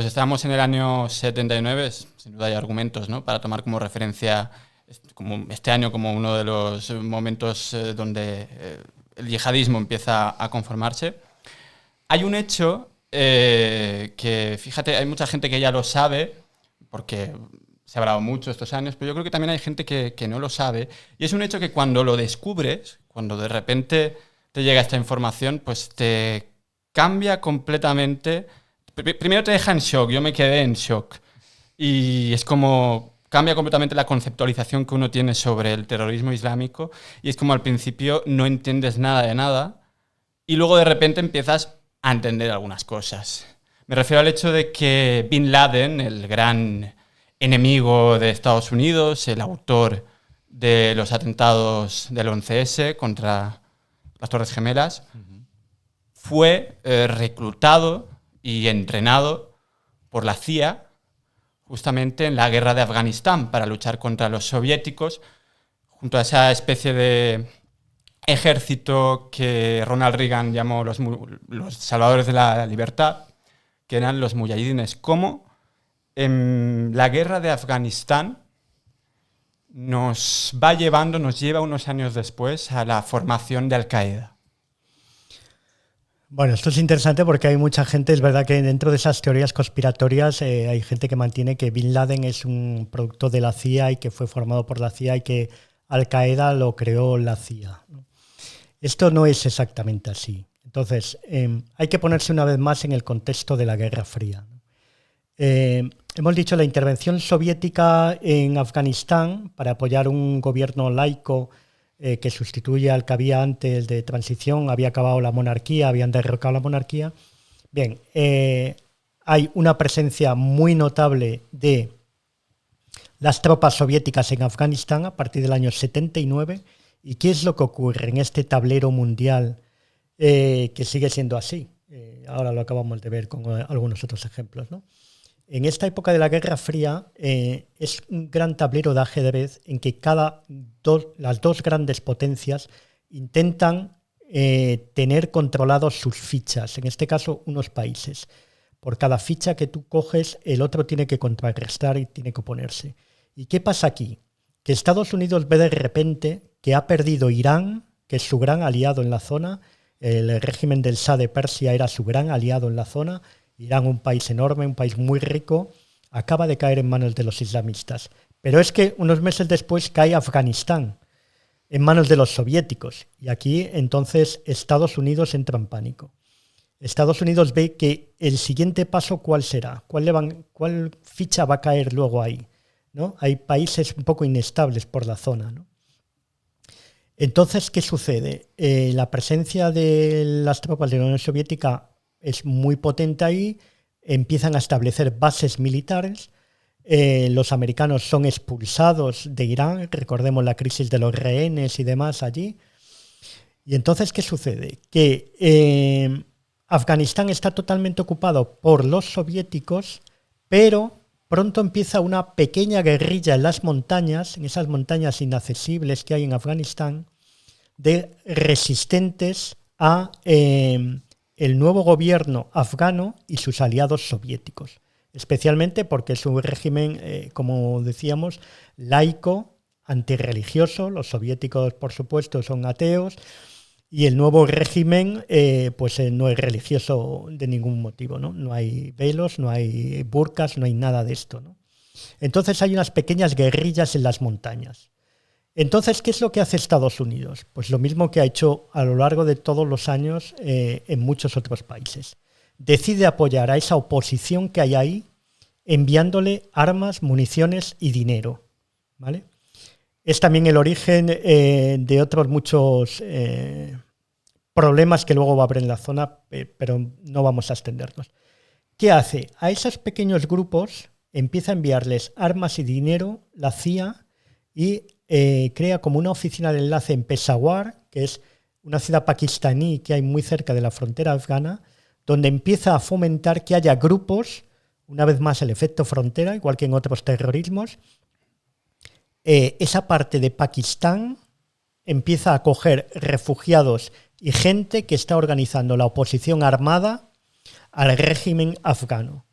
estamos en el año 79, sin duda hay argumentos, ¿no?, para tomar como referencia como este año como uno de los momentos donde el yihadismo empieza a conformarse. Hay un hecho que, fíjate, hay mucha gente que ya lo sabe, porque se ha hablado mucho estos años, pero yo creo que también hay gente que no lo sabe, y es un hecho que cuando lo descubres, cuando de repente te llega esta información, pues te cambia completamente. Primero te deja en shock, yo me quedé en shock, y es como cambia completamente la conceptualización que uno tiene sobre el terrorismo islámico, y es como al principio no entiendes nada de nada, y luego de repente empiezas a entender algunas cosas. Me refiero al hecho de que Bin Laden, el gran enemigo de Estados Unidos, el autor de los atentados del 11S contra las Torres Gemelas, fue reclutado y entrenado por la CIA justamente en la guerra de Afganistán para luchar contra los soviéticos, junto a esa especie de ejército que Ronald Reagan llamó los salvadores de la libertad, que eran los muyahidines. Como en la guerra de Afganistán nos lleva unos años después a la formación de Al-Qaeda. Bueno, esto es interesante porque hay mucha gente, es verdad que dentro de esas teorías conspiratorias hay gente que mantiene que Bin Laden es un producto de la CIA y que fue formado por la CIA y que Al-Qaeda lo creó la CIA. Esto no es exactamente así. Entonces, hay que ponerse una vez más en el contexto de la Guerra Fría. Hemos dicho la intervención soviética en Afganistán para apoyar un gobierno laico que sustituye al que había antes de transición, había acabado la monarquía, habían derrocado la monarquía. Bien, hay una presencia muy notable de las tropas soviéticas en Afganistán a partir del año 79. ¿Y qué es lo que ocurre en este tablero mundial que sigue siendo así? Ahora lo acabamos de ver con algunos otros ejemplos, ¿no? En esta época de la Guerra Fría es un gran tablero de ajedrez en que las dos grandes potencias intentan tener controlados sus fichas, en este caso unos países. Por cada ficha que tú coges, el otro tiene que contrarrestar y tiene que oponerse. ¿Y qué pasa aquí? Que Estados Unidos ve de repente que ha perdido Irán, que es su gran aliado en la zona. El régimen del Shah de Persia era su gran aliado en la zona. Irán, un país enorme, un país muy rico, acaba de caer en manos de los islamistas. Pero es que unos meses después cae Afganistán en manos de los soviéticos. Y aquí entonces Estados Unidos entra en pánico. Estados Unidos ve que el siguiente paso, ¿cuál será? ¿Cuál ficha va a caer luego ahí? ¿No? Hay países un poco inestables por la zona, ¿no? Entonces, ¿qué sucede? La presencia de las tropas de la Unión Soviética es muy potente ahí, empiezan a establecer bases militares, los americanos son expulsados de Irán, recordemos la crisis de los rehenes y demás allí. Y entonces, ¿qué sucede? Que Afganistán está totalmente ocupado por los soviéticos, pero pronto empieza una pequeña guerrilla en las montañas, en esas montañas inaccesibles que hay en Afganistán, de resistentes a el nuevo gobierno afgano y sus aliados soviéticos, especialmente porque es un régimen, como decíamos, laico, antirreligioso. Los soviéticos, por supuesto, son ateos, y el nuevo régimen no es religioso de ningún motivo, ¿no? No hay velos, no hay burkas, no hay nada de esto, ¿no? Entonces hay unas pequeñas guerrillas en las montañas. Entonces, ¿qué es lo que hace Estados Unidos? Pues lo mismo que ha hecho a lo largo de todos los años en muchos otros países. Decide apoyar a esa oposición que hay ahí, enviándole armas, municiones y dinero, ¿vale? Es también el origen de otros muchos problemas que luego va a haber en la zona, pero no vamos a extendernos. ¿Qué hace? A esos pequeños grupos empieza a enviarles armas y dinero la CIA y crea como una oficina de enlace en Peshawar, que es una ciudad pakistaní que hay muy cerca de la frontera afgana, donde empieza a fomentar que haya grupos, una vez más el efecto frontera, igual que en otros terrorismos. Esa parte de Pakistán empieza a acoger refugiados y gente que está organizando la oposición armada al régimen afgano.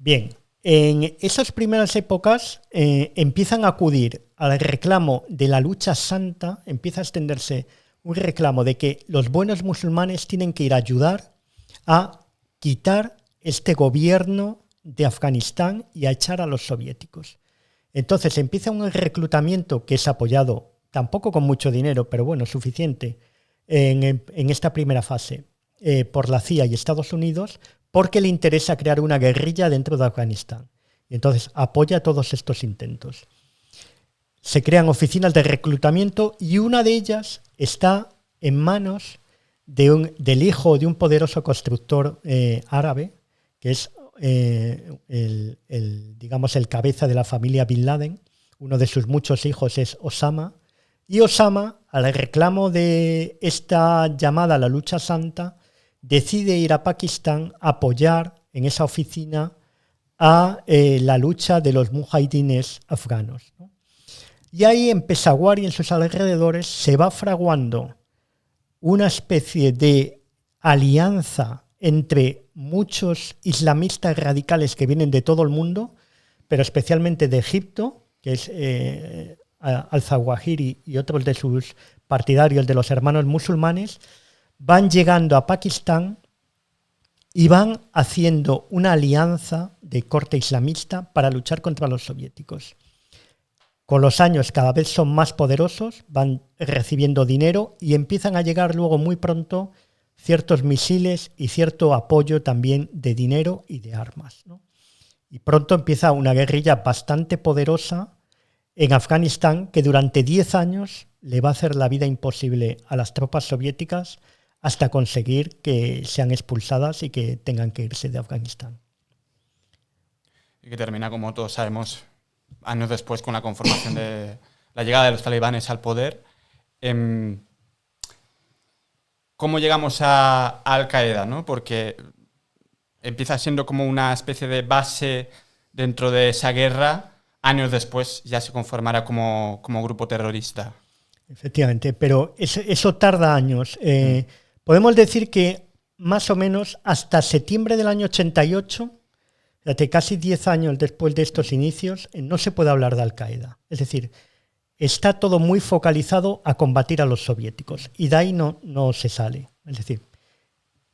Bien, en esas primeras épocas empiezan a acudir al reclamo de la lucha santa, empieza a extenderse un reclamo de que los buenos musulmanes tienen que ir a ayudar a quitar este gobierno de Afganistán y a echar a los soviéticos. Entonces empieza un reclutamiento que es apoyado, tampoco con mucho dinero, pero bueno, suficiente, en esta primera fase, por la CIA y Estados Unidos, porque le interesa crear una guerrilla dentro de Afganistán. Y entonces apoya todos estos intentos. Se crean oficinas de reclutamiento y una de ellas está en manos del hijo de un poderoso constructor árabe, que es digamos, el cabeza de la familia Bin Laden. Uno de sus muchos hijos es Osama. Y Osama, al reclamo de esta llamada a la lucha santa, decide ir a Pakistán a apoyar en esa oficina a la lucha de los mujahidines afganos, ¿no? Y ahí en Peshawar y en sus alrededores se va fraguando una especie de alianza entre muchos islamistas radicales que vienen de todo el mundo, pero especialmente de Egipto, que es al-Zawahiri y otros de sus partidarios de los hermanos musulmanes, van llegando a Pakistán y van haciendo una alianza de corte islamista para luchar contra los soviéticos. Con los años cada vez son más poderosos, van recibiendo dinero y empiezan a llegar luego muy pronto ciertos misiles y cierto apoyo también de dinero y de armas, ¿no? Y pronto empieza una guerrilla bastante poderosa en Afganistán que durante 10 años le va a hacer la vida imposible a las tropas soviéticas hasta conseguir que sean expulsadas y que tengan que irse de Afganistán. Y que termina, como todos sabemos, años después con la conformación de la llegada de los talibanes al poder. ¿Cómo llegamos a Al-Qaeda, ¿no? Porque empieza siendo como una especie de base dentro de esa guerra. Años después ya se conformará como grupo terrorista. Efectivamente, pero eso tarda años. Podemos decir que más o menos hasta septiembre del año 88, fíjate, casi 10 años después de estos inicios, no se puede hablar de Al-Qaeda. Es decir, está todo muy focalizado a combatir a los soviéticos y de ahí no se sale. Es decir,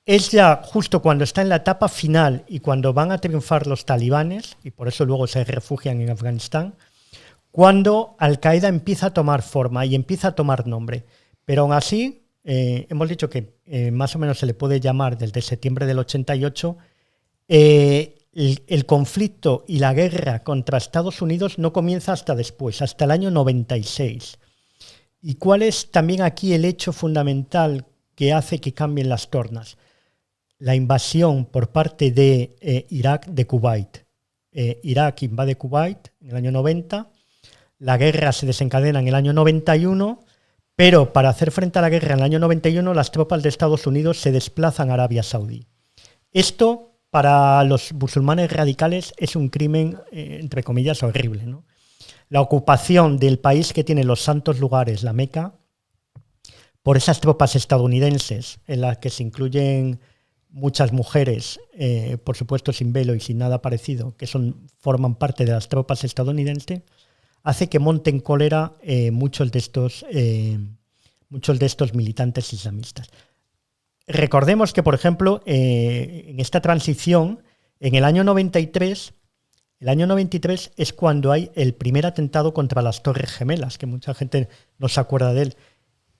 es ya justo cuando está en la etapa final y cuando van a triunfar los talibanes, y por eso luego se refugian en Afganistán, cuando Al-Qaeda empieza a tomar forma y empieza a tomar nombre. Pero aún así, hemos dicho que más o menos se le puede llamar desde septiembre del 88, el conflicto y la guerra contra Estados Unidos no comienza hasta después, hasta el año 96. ¿Y cuál es también aquí el hecho fundamental que hace que cambien las tornas? La invasión por parte de Irak de Kuwait. Irak invade Kuwait en el año 90, la guerra se desencadena en el año 91, pero para hacer frente a la guerra en el año 91 las tropas de Estados Unidos se desplazan a Arabia Saudí. Esto para los musulmanes radicales es un crimen, entre comillas, horrible, ¿no? La ocupación del país que tiene los santos lugares, la Meca, por esas tropas estadounidenses en las que se incluyen muchas mujeres, por supuesto sin velo y sin nada parecido, que forman parte de las tropas estadounidenses, hace que monten cólera muchos de estos militantes islamistas. Recordemos que, por ejemplo, en esta transición, en el año 93 es cuando hay el primer atentado contra las Torres Gemelas, que mucha gente no se acuerda de él.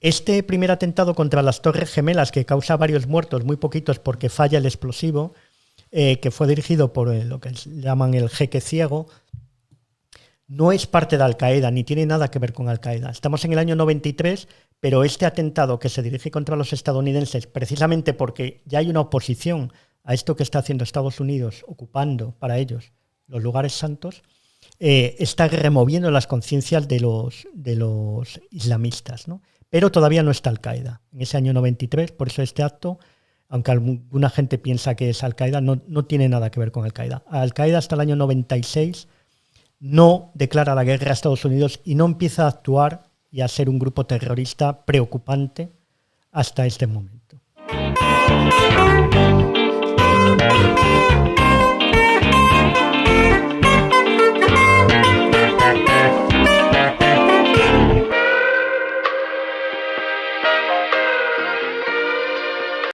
Este primer atentado contra las Torres Gemelas, que causa varios muertos, muy poquitos porque falla el explosivo, que fue dirigido por lo que llaman el jeque ciego, no es parte de Al-Qaeda, ni tiene nada que ver con Al-Qaeda. Estamos en el año 93, pero este atentado que se dirige contra los estadounidenses, precisamente porque ya hay una oposición a esto que está haciendo Estados Unidos, ocupando para ellos los lugares santos, está removiendo las conciencias de los islamistas, ¿no? Pero todavía no está Al-Qaeda. En ese año 93, por eso este acto, aunque alguna gente piensa que es Al-Qaeda, no tiene nada que ver con Al-Qaeda. Al-Qaeda hasta el año 96 no declara la guerra a Estados Unidos y no empieza a actuar y a ser un grupo terrorista preocupante hasta este momento.